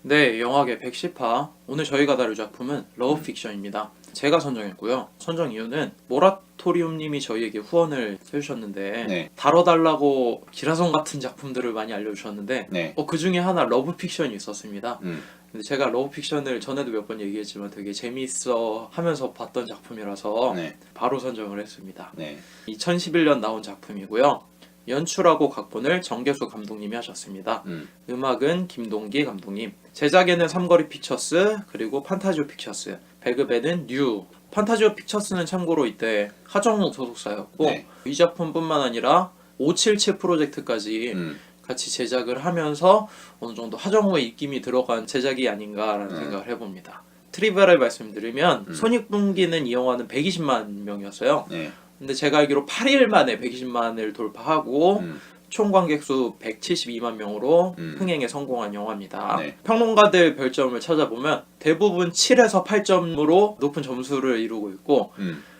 네, 영화계 110화. 오늘 저희가 다룰 작품은 러브 픽션입니다. 제가 선정했고요. 선정 이유는 모라토리움님이 저희에게 후원을 해주셨는데 네. 다뤄달라고 기라성 같은 작품들을 많이 알려주셨는데 네. 그 중에 하나 러브 픽션이 있었습니다. 음. 근데 제가 러브 픽션을 전에도 몇 번 얘기했지만 되게 재미있어 하면서 봤던 작품이라서 네. 바로 선정을 했습니다. 네. 2011년 나온 작품이고요. 연출하고 각본을 정계수 감독님이 하셨습니다. 음악은 김동기 감독님. 제작에는 삼거리 픽처스 그리고 판타지오 픽처스. 배급에는 뉴. 판타지오 픽처스는 참고로 이때 하정우 소속사였고 네. 이 작품뿐만 아니라 577 프로젝트까지 같이 제작을 하면서 어느 정도 하정우의 입김이 들어간 제작이 아닌가라는 생각을 해봅니다. 트리비아를 말씀드리면 손익분기는 이 영화는 120만 명이었어요. 네. 근데 제가 알기로 8일 만에 120만을 돌파하고 총 관객수 172만 명으로 흥행에 성공한 영화입니다. 네. 평론가들 별점을 찾아보면 대부분 7에서 8점으로 높은 점수를 이루고 있고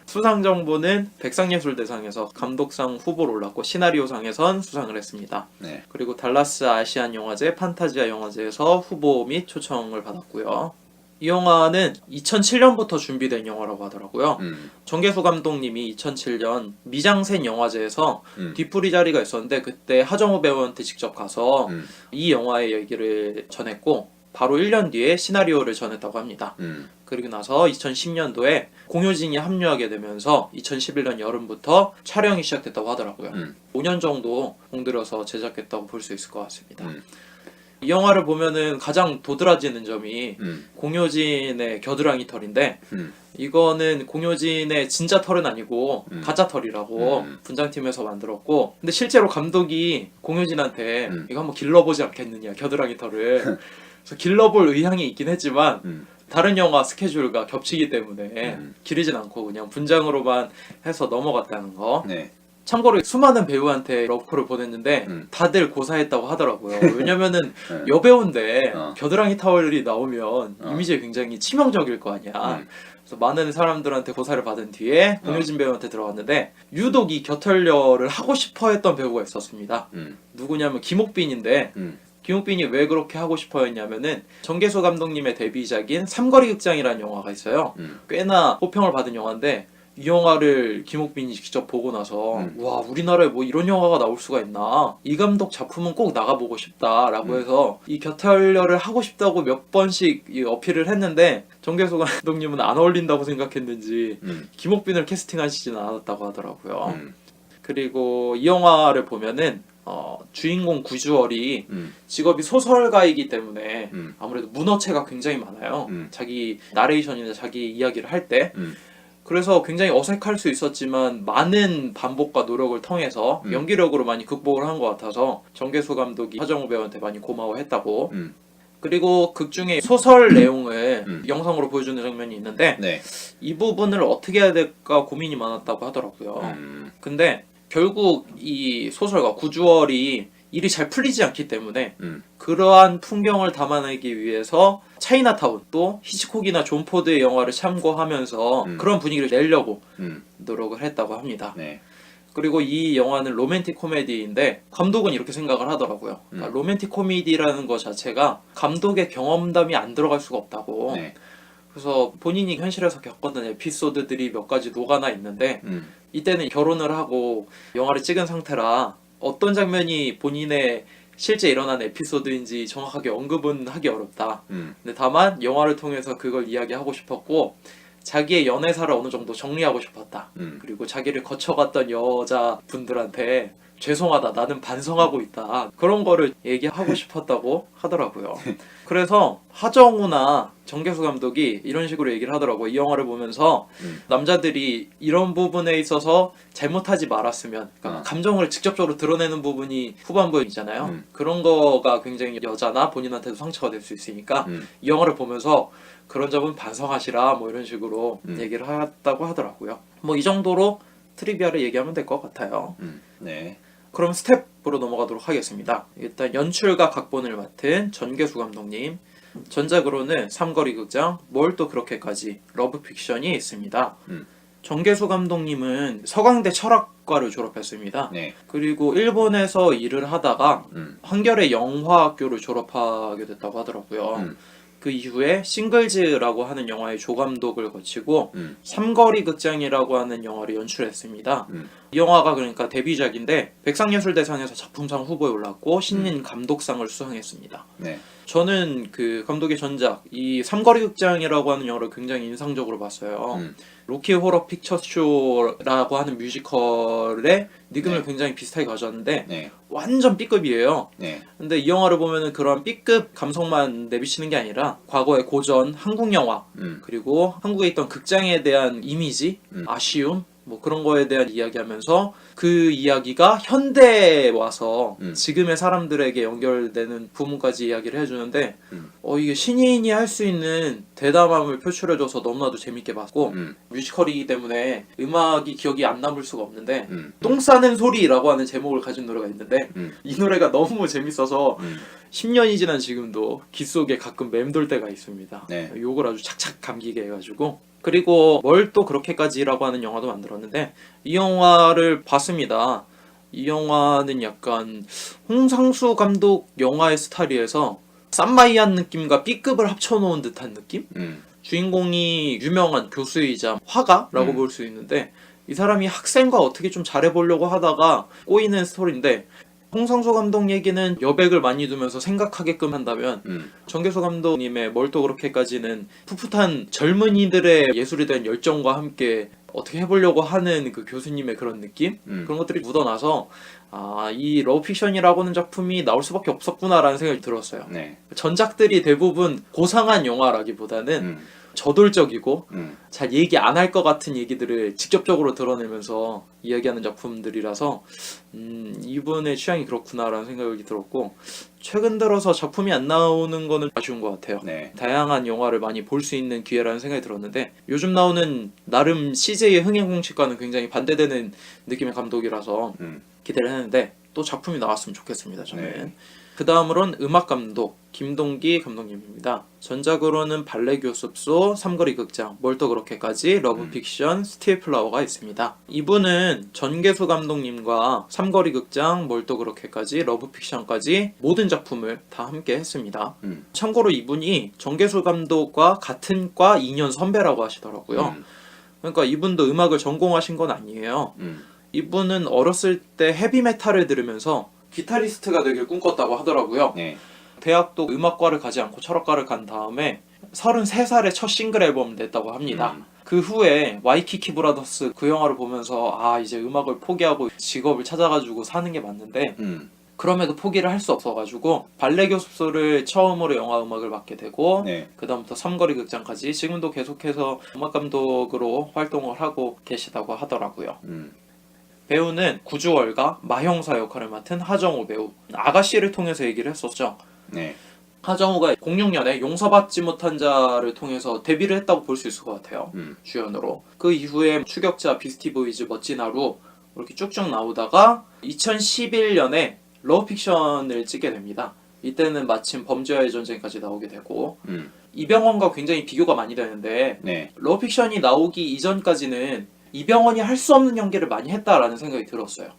수상 정보는 백상예술대상에서 감독상 후보로 올랐고 시나리오상에선 수상을 했습니다. 네. 그리고 달라스 아시안 영화제, 판타지아 영화제에서 후보 및 초청을 받았고요. 이 영화는 2007년부터 준비된 영화라고 하더라고요. 정계수 감독님이 2007년 미장센 영화제에서 뒤풀이 자리가 있었는데 그때 하정우 배우한테 직접 가서 이 영화의 얘기를 전했고 바로 1년 뒤에 시나리오를 전했다고 합니다. 그리고 나서 2010년도에 공효진이 합류하게 되면서 2011년 여름부터 촬영이 시작됐다고 하더라고요. 5년 정도 공들여서 제작했다고 볼 수 있을 것 같습니다. 이 영화를 보면은 가장 도드라지는 점이 공효진의 겨드랑이 털인데 이거는 공효진의 진짜 털은 아니고 가짜 털이라고 분장팀에서 만들었고 근데 실제로 감독이 공효진한테 이거 한번 길러보지 않겠느냐 겨드랑이 털을 그래서 길러볼 의향이 있긴 했지만 다른 영화 스케줄과 겹치기 때문에 기르진 않고 그냥 분장으로만 해서 넘어갔다는 거. 네. 참고로 수많은 배우한테 러브콜을 보냈는데 다들 고사했다고 하더라고요. 왜냐면은 여배우인데 겨드랑이 타월이 나오면 이미지에 굉장히 치명적일 거 아니야. 그래서 많은 사람들한테 고사를 받은 뒤에 공효진 배우한테 들어갔는데 유독 이 겨털려를 하고 싶어 했던 배우가 있었습니다. 누구냐면 김옥빈인데 김옥빈이 왜 그렇게 하고 싶어 했냐면은 정계수 감독님의 데뷔작인 삼거리 극장이라는 영화가 있어요. 꽤나 호평을 받은 영화인데 이 영화를 김옥빈이 직접 보고 나서 와 우리나라에 뭐 이런 영화가 나올 수가 있나 이 감독 작품은 꼭 나가보고 싶다라고 해서 이 겨털려를 하고 싶다고 몇 번씩 어필을 했는데 정계수 감독님은 안 어울린다고 생각했는지 김옥빈을 캐스팅하시지는 않았다고 하더라고요. 그리고 이 영화를 보면은 주인공 구주얼이 직업이 소설가이기 때문에 아무래도 문어체가 굉장히 많아요. 자기 나레이션이나 자기 이야기를 할 때 그래서 굉장히 어색할 수 있었지만 많은 반복과 노력을 통해서 연기력으로 많이 극복을 한 것 같아서 정계수 감독이 하정우 배우한테 많이 고마워했다고. 그리고 극 중에 소설 내용을 영상으로 보여주는 장면이 있는데 네. 이 부분을 어떻게 해야 될까 고민이 많았다고 하더라고요. 근데 결국 이 소설가 구주얼이 일이 잘 풀리지 않기 때문에 그러한 풍경을 담아내기 위해서 차이나타운 또 히치콕이나 존 포드의 영화를 참고하면서 그런 분위기를 내려고 노력을 했다고 합니다. 네. 그리고 이 영화는 로맨틱 코미디인데 감독은 이렇게 생각을 하더라고요. 그러니까 로맨틱 코미디라는 것 자체가 감독의 경험담이 안 들어갈 수가 없다고. 네. 그래서 본인이 현실에서 겪었던 에피소드들이 몇 가지 녹아나 있는데 이때는 결혼을 하고 영화를 찍은 상태라 어떤 장면이 본인의 실제 일어난 에피소드인지 정확하게 언급은 하기 어렵다. 근데 다만 영화를 통해서 그걸 이야기하고 싶었고 자기의 연애사를 어느 정도 정리하고 싶었다. 그리고 자기를 거쳐갔던 여자분들한테 죄송하다 나는 반성하고 있다 그런 거를 얘기하고 싶었다고 하더라고요. 그래서 하정우나 정계수 감독이 이런 식으로 얘기를 하더라고요. 이 영화를 보면서 남자들이 이런 부분에 있어서 잘못하지 말았으면 그러니까 감정을 직접적으로 드러내는 부분이 후반부이잖아요. 그런 거가 굉장히 여자나 본인한테도 상처가 될 수 있으니까 이 영화를 보면서 그런 점은 반성하시라 뭐 이런 식으로 얘기를 했다고 하더라고요. 뭐 이 정도로 트리비아를 얘기하면 될 것 같아요. 네. 그럼 스텝으로 넘어가도록 하겠습니다. 일단 연출과 각본을 맡은 전계수 감독님, 전작으로는 삼거리 극장, 뭘 또 그렇게까지, 러브 픽션이 있습니다. 정계수 감독님은 서강대 철학과를 졸업했습니다. 네. 그리고 일본에서 일을 하다가 한겨레 영화학교를 졸업하게 됐다고 하더라고요. 그 이후에 싱글즈라고 하는 영화의 조감독을 거치고 삼거리 극장이라고 하는 영화를 연출했습니다. 이 영화가 그러니까 데뷔작인데 백상예술대상에서 작품상 후보에 올랐고 신인 감독상을 수상했습니다. 네. 저는 그 감독의 전작 이 삼거리 극장이라고 하는 영화를 굉장히 인상적으로 봤어요. 로키 호러 픽처쇼라고 하는 뮤지컬의 느낌을 네. 굉장히 비슷하게 가져왔는데 네. 완전 B급이에요. 네. 근데 이 영화를 보면은 그런 B급 감성만 내비치는 게 아니라 과거의 고전 한국 영화 그리고 한국에 있던 극장에 대한 이미지, 아쉬움 뭐 그런 거에 대한 이야기하면서 그 이야기가 현대에 와서 지금의 사람들에게 연결되는 부분까지 이야기를 해주는데 이게 신인이 할 수 있는 대담함을 표출해줘서 너무나도 재밌게 봤고 뮤지컬이기 때문에 음악이 기억이 안 남을 수가 없는데 똥 싸는 소리라고 하는 제목을 가진 노래가 있는데 이 노래가 너무 재밌어서 10년이 지난 지금도 귀 속에 가끔 맴돌 때가 있습니다. 네. 욕을 아주 착착 감기게 해가지고 그리고 뭘 또 그렇게까지라고 하는 영화도 만들었는데 이 영화를 봤습니다. 이 영화는 약간 홍상수 감독 영화의 스타일에서 쌈마이안 느낌과 B급을 합쳐놓은 듯한 느낌? 주인공이 유명한 교수이자 화가라고 볼 수 있는데 이 사람이 학생과 어떻게 좀 잘해보려고 하다가 꼬이는 스토리인데 홍상수 감독 얘기는 여백을 많이 두면서 생각하게끔 한다면 정계수 감독님의 뭘 또 그렇게까지는 풋풋한 젊은이들의 예술에 대한 열정과 함께 어떻게 해보려고 하는 그 교수님의 그런 느낌? 그런 것들이 묻어나서 이 러브픽션이라고 하는 작품이 나올 수밖에 없었구나라는 생각이 들었어요. 네. 전작들이 대부분 고상한 영화라기보다는 저돌적이고 잘 얘기 안 할 것 같은 얘기들을 직접적으로 드러내면서 이야기하는 작품들이라서 이분의 취향이 그렇구나라는 생각이 들었고 최근 들어서 작품이 안 나오는 거는 아쉬운 것 같아요. 네. 다양한 영화를 많이 볼 수 있는 기회라는 생각이 들었는데 요즘 나오는 나름 CJ의 흥행공식과는 굉장히 반대되는 느낌의 감독이라서 기대를 했는데 또 작품이 나왔으면 좋겠습니다. 저는. 네. 그 다음으로는 음악감독 김동기 감독님입니다. 전작으로는 발레교습소, 삼거리 극장, 뭘 또 그렇게까지, 러브픽션, 스틸플라워가 있습니다. 이분은 전계수 감독님과 삼거리 극장, 뭘 또 그렇게까지, 러브픽션까지 모든 작품을 다 함께 했습니다. 참고로 이분이 전계수 감독과 같은 과 2년 선배라고 하시더라고요. 그러니까 이분도 음악을 전공하신 건 아니에요. 이분은 어렸을 때 헤비메탈을 들으면서 기타리스트가 되길 꿈꿨다고 하더라고요. 네. 대학도 음악과를 가지 않고 철학과를 간 다음에 33살에 첫 싱글 앨범을 냈다고 합니다. 그 후에 와이키키 브라더스 그 영화를 보면서 이제 음악을 포기하고 직업을 찾아가지고 사는 게 맞는데 그럼에도 포기를 할 수 없어가지고 발레교습소를 처음으로 영화 음악을 맡게 되고 네. 그 다음부터 삼거리 극장까지 지금도 계속해서 음악감독으로 활동을 하고 계시다고 하더라고요. 배우는 구주월가 마형사 역할을 맡은 하정우 배우. 아가씨를 통해서 얘기를 했었죠. 네. 하정우가 06년에 용서받지 못한 자를 통해서 데뷔를 했다고 볼 수 있을 것 같아요. 주연으로. 그 이후에 추격자, 비스티보이즈, 멋진 하루 이렇게 쭉쭉 나오다가 2011년에 러브픽션을 찍게 됩니다. 이때는 마침 범죄와의 전쟁까지 나오게 되고 이병헌과 굉장히 비교가 많이 되는데 네. 러브픽션이 나오기 이전까지는 이병헌이 할 수 없는 연기를 많이 했다라는 생각이 들었어요.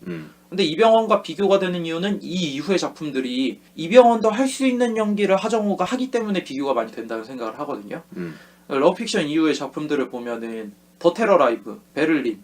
근데 이병헌과 비교가 되는 이유는 이 이후의 작품들이 이병헌도 할 수 있는 연기를 하정우가 하기 때문에 비교가 많이 된다는 생각을 하거든요. 러브픽션 이후의 작품들을 보면은 더 테러 라이브, 베를린,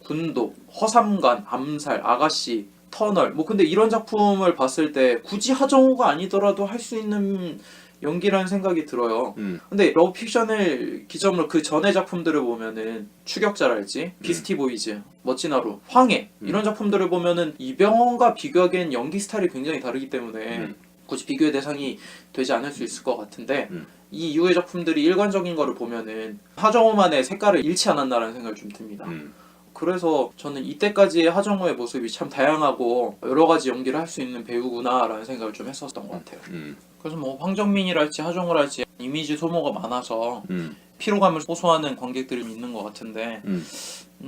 군도, 허삼관, 암살, 아가씨, 터널 뭐 근데 이런 작품을 봤을 때 굳이 하정우가 아니더라도 할 수 있는 연기라는 생각이 들어요. 근데 러브픽션을 기점으로 그 전의 작품들을 보면은 추격자랄지 비스티보이즈, 멋진 하루, 황해 이런 작품들을 보면은 이병헌과 비교하기엔 연기 스타일이 굉장히 다르기 때문에 굳이 비교의 대상이 되지 않을 수 있을 것 같은데 이 이후의 작품들이 일관적인 거를 보면은 하정우만의 색깔을 잃지 않았나라는 생각이 좀 듭니다. 그래서 저는 이때까지의 하정우의 모습이 참 다양하고 여러 가지 연기를 할 수 있는 배우구나라는 생각을 좀 했었던 것 같아요. 그래서 뭐 황정민이랄지 하정우랄지 이미지 소모가 많아서 피로감을 호소하는 관객들이 있는 것 같은데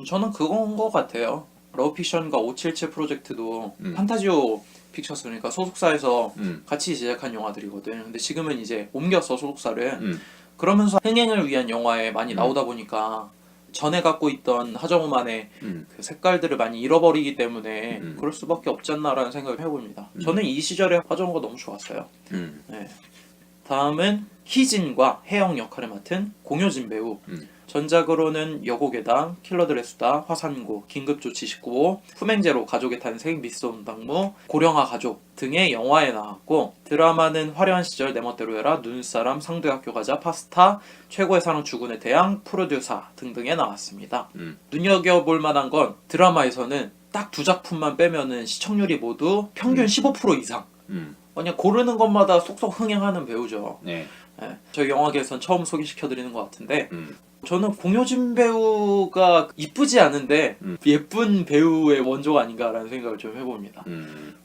저는 그건 것 같아요. 러브픽션과 577 프로젝트도 판타지오 픽처스 그러니까 소속사에서 같이 제작한 영화들이거든. 근데 지금은 이제 옮겼어 소속사를. 그러면서 흥행을 위한 영화에 많이 나오다 보니까 전에 갖고 있던 하정우만의 그 색깔들을 많이 잃어버리기 때문에 그럴 수밖에 없지 않나라는 생각을 해봅니다. 저는 이 시절에 하정우가 너무 좋았어요. 네. 다음은 희진과 혜영 역할을 맡은 공효진 배우. 전작으로는 여고괴담, 킬러들의 수다, 화산고, 긴급조치 19호, 품행제로 가족의 탄생, 미스온당무, 고령화 가족 등의 영화에 나왔고 드라마는 화려한 시절 내 멋대로 해라, 눈사람, 상대학교 가자, 파스타, 최고의 사랑 주군의 태양, 프로듀사 등등에 나왔습니다. 눈여겨볼 만한 건 드라마에서는 딱 두 작품만 빼면은 시청률이 모두 평균 15% 이상. 그냥 고르는 것마다 쏙쏙 흥행하는 배우죠. 네. 네. 저희 영화계에선 처음 소개시켜드리는 것 같은데 저는 공효진 배우가 이쁘지 않은데 예쁜 배우의 원조가 아닌가라는 생각을 좀 해봅니다.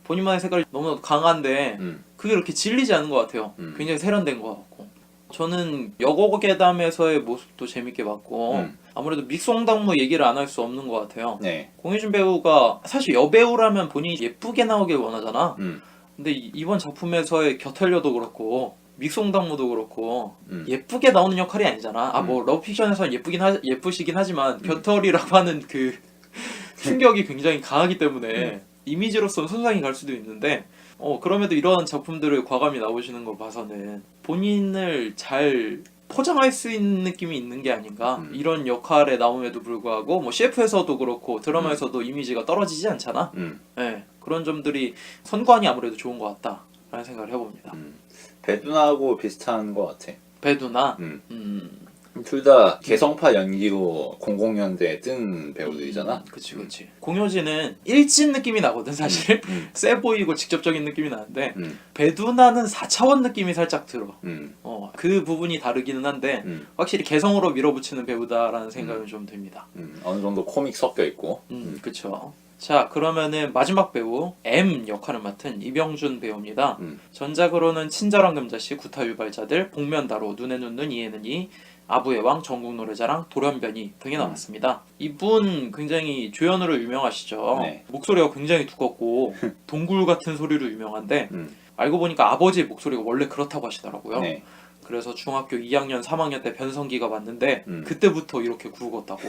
본인만의 색깔이 너무 강한데 그게 이렇게 질리지 않은 것 같아요. 굉장히 세련된 것 같고 저는 여고괴담에서의 모습도 재밌게 봤고 아무래도 믹송당무 얘기를 안 할 수 없는 것 같아요. 네. 공효진 배우가 사실 여배우라면 본인이 예쁘게 나오길 원하잖아. 근데 이번 작품에서의 겨털려도 그렇고 믹송당무도 그렇고 예쁘게 나오는 역할이 아니잖아. 뭐 러브픽션에서는 예쁘시긴 하지만 겨털이라고 하는 그 충격이 굉장히 강하기 때문에 이미지로서는 손상이 갈 수도 있는데 그럼에도 이런 작품들을 과감히 나오시는 거 봐서는 본인을 잘 포장할 수 있는 느낌이 있는 게 아닌가. 이런 역할에 나옴에도 불구하고 뭐 CF에서도 그렇고 드라마에서도 이미지가 떨어지지 않잖아. 네, 그런 점들이 선관이 아무래도 좋은 것 같다라는 생각을 해봅니다. 배두나하고 비슷한 것 같아. 배두나? 둘 다 개성파 연기로 00년대에 뜬 배우들이잖아. 그치. 공효진은 일진 느낌이 나거든 사실. 세 보이고 직접적인 느낌이 나는데 배두나는 4차원 느낌이 살짝 들어. 그 부분이 다르기는 한데 확실히 개성으로 밀어붙이는 배우다라는 생각은 좀 듭니다. 어느 정도 코믹 섞여 있고. 그쵸. 자, 그러면은 마지막 배우 M 역할을 맡은 이병준 배우입니다. 전작으로는 친절한 금자씨, 구타유발자들, 복면다로, 눈에 눈, 이에는 이, 아부의 왕, 전국노래자랑, 돌연변이 등이 나왔습니다. 이분 굉장히 조연으로 유명하시죠. 네. 목소리가 굉장히 두껍고 동굴 같은 소리로 유명한데 알고 보니까 아버지의 목소리가 원래 그렇다고 하시더라고요. 네. 그래서 중학교 2학년, 3학년 때 변성기가 왔는데 그때부터 이렇게 굵었다고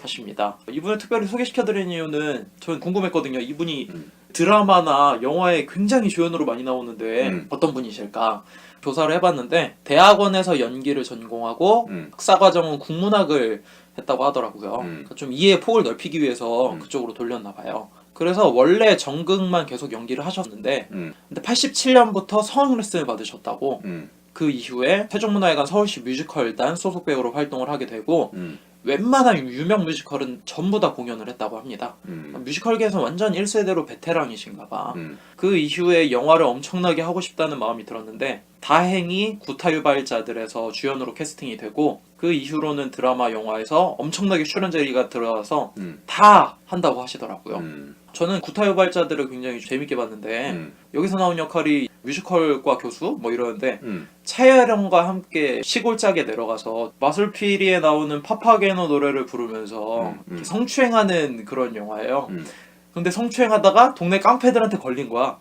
하십니다. 이분을 특별히 소개시켜드린 이유는 저는 궁금했거든요. 이분이 드라마나 영화에 굉장히 조연으로 많이 나오는데 어떤 분이실까 조사를 해봤는데 대학원에서 연기를 전공하고 학사과정은 국문학을 했다고 하더라고요. 그러니까 좀 이해의 폭을 넓히기 위해서 그쪽으로 돌렸나 봐요. 그래서 원래 전극만 계속 연기를 하셨는데 근데 87년부터 성악 레슨을 받으셨다고. 그 이후에 세종문화회관 서울시 뮤지컬단 소속 배우로 활동을 하게 되고 웬만한 유명 뮤지컬은 전부 다 공연을 했다고 합니다. 뮤지컬계에서 완전 1세대로 베테랑이신가 봐. 그 이후에 영화를 엄청나게 하고 싶다는 마음이 들었는데 다행히 구타유발자들에서 주연으로 캐스팅이 되고 그 이후로는 드라마, 영화에서 엄청나게 출연 제의가 들어와서 다 한다고 하시더라고요. 저는 구타유발자들을 굉장히 재밌게 봤는데 여기서 나온 역할이 뮤지컬과 교수 뭐 이러는데 차여령과 함께 시골짝에 내려가서 마술피리에 나오는 파파게노 노래를 부르면서 성추행하는 그런 영화예요. 근데 성추행하다가 동네 깡패들한테 걸린 거야.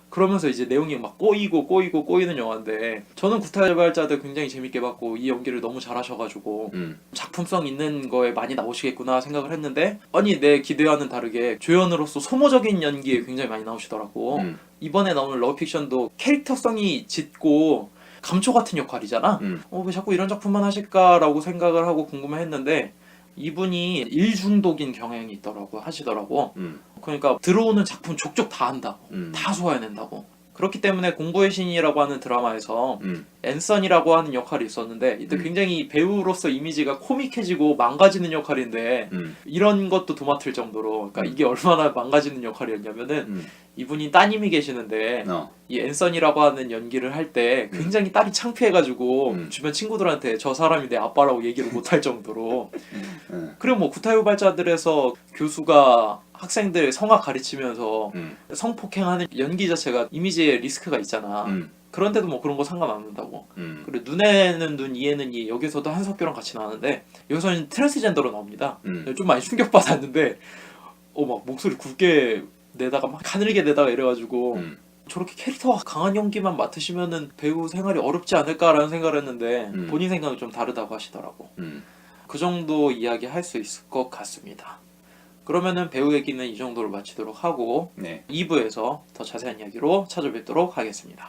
그러면서 이제 내용이 막 꼬이는 영화인데 저는 구타유발자들 굉장히 재밌게 봤고 이 연기를 너무 잘하셔가지고 작품성 있는 거에 많이 나오시겠구나 생각을 했는데 아니 내 기대와는 다르게 조연으로서 소모적인 연기에 굉장히 많이 나오시더라고. 이번에 나오는 러브픽션도 캐릭터성이 짙고 감초 같은 역할이잖아. 왜 자꾸 이런 작품만 하실까라고 생각을 하고 궁금해했는데 이분이 일중독인 경향이 있더라고 하시더라고. 그러니까 들어오는 작품 족족 다 한다고. 다 소화해낸다고. 그렇기 때문에 공부의 신이라고 하는 드라마에서 앤선이라고 하는 역할이 있었는데 이때 굉장히 배우로서 이미지가 코믹해지고 망가지는 역할인데 이런 것도 도맡을 정도로 그러니까 이게 얼마나 망가지는 역할이었냐면은 이분이 따님이 계시는데 이 앤선이라고 하는 연기를 할 때 굉장히 딸이 창피해가지고 주변 친구들한테 저 사람이 내 아빠라고 얘기를 못할 정도로 그리고 뭐 구타유발자들에서 교수가 학생들 성악 가르치면서 성폭행하는 연기 자체가 이미지에 리스크가 있잖아. 그런데도 뭐 그런 거 상관 안 한다고. 그리고 눈에는 눈, 이에는 이 여기서도 한석규랑 같이 나왔는데 여기서는 트랜스젠더로 나옵니다. 좀 많이 충격받았는데 막 목소리 굵게 내다가 막 가늘게 내다가 이래가지고 저렇게 캐릭터가 강한 연기만 맡으시면은 배우 생활이 어렵지 않을까라는 생각을 했는데 본인 생각은 좀 다르다고 하시더라고. 그 정도 이야기 할 수 있을 것 같습니다. 그러면은 배우 얘기는 이 정도로 마치도록 하고 네. 2부에서 더 자세한 이야기로 찾아뵙도록 하겠습니다.